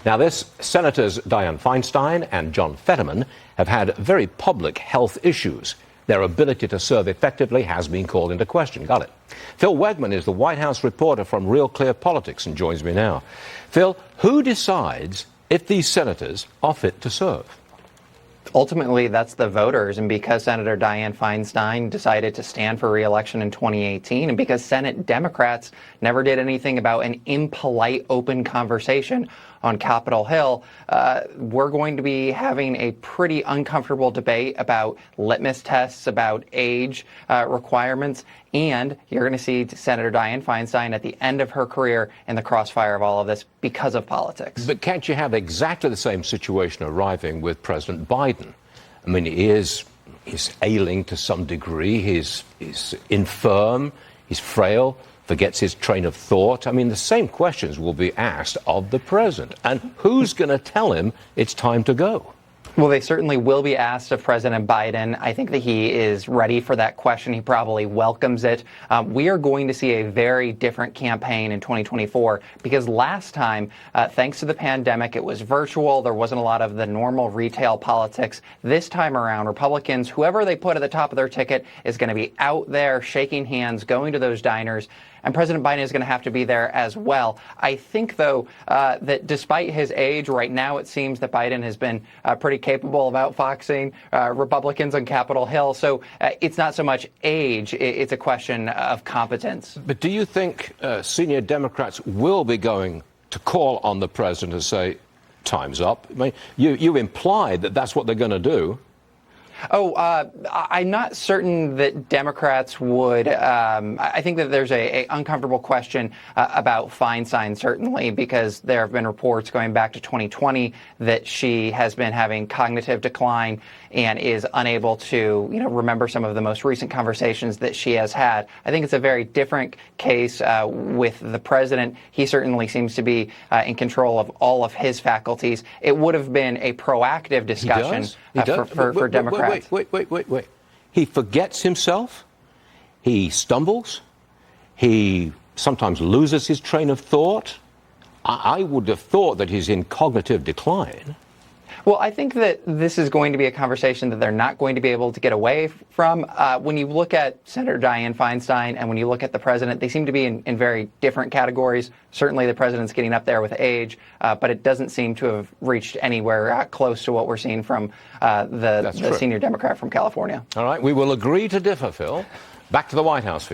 Now, this Senators Dianne Feinstein and John Fetterman have had very public health issues. Their ability to serve effectively has been called into question. Got it. Phil Wegmann is the White House reporter from Real Clear Politics and joins me now. Phil, who decides if these senators are fit to serve? Ultimately, that's the voters, and because Senator Dianne Feinstein decided to stand for re-election in 2018, and because Senate Democrats never did anything about an impolite open conversation on Capitol Hill, we're going to be having a pretty uncomfortable debate about litmus tests, about age requirements, and you're going to see Senator Dianne Feinstein at the end of her career in the crossfire of all of this because of politics. But can't you have exactly the same situation arriving with President Biden? I mean, he's ailing to some degree. He's infirm. He's frail. Forgets his train of thought. I mean, the same questions will be asked of the president. And who's going to tell him it's time to go? Well, they certainly will be asked of President Biden. I think that he is ready for that question. He probably welcomes it. We are going to see a very different campaign in 2024 because last time, thanks to the pandemic, it was virtual. There wasn't a lot of the normal retail politics. This time around, Republicans, whoever they put at the top of their ticket, is going to be out there shaking hands, going to those diners. And President Biden is going to have to be there as well. I think, though, that despite his age, right now it seems that Biden has been pretty capable of outfoxing Republicans on Capitol Hill. So it's not so much age, it's a question of competence. But do you think senior Democrats will be going to call on the president to say, time's up? I mean, you implied that that's what they're going to do. I'm not certain that Democrats would. I think that there's a uncomfortable question about Feinstein, certainly, because there have been reports going back to 2020 that she has been having cognitive decline and is unable to, remember some of the most recent conversations that she has had. I think it's a very different case with the president. He certainly seems to be in control of all of his faculties. It would have been a proactive discussion for Democrats. Wait. He forgets himself. He stumbles. He sometimes loses his train of thought. I would have thought that he's in cognitive decline. Well, I think that this is going to be a conversation that they're not going to be able to get away from. When you look at Senator Dianne Feinstein and when you look at the president, they seem to be in very different categories. Certainly the president's getting up there with age, but it doesn't seem to have reached anywhere close to what we're seeing from the senior Democrat from California. All right, we will agree to differ, Phil. Back to the White House for you.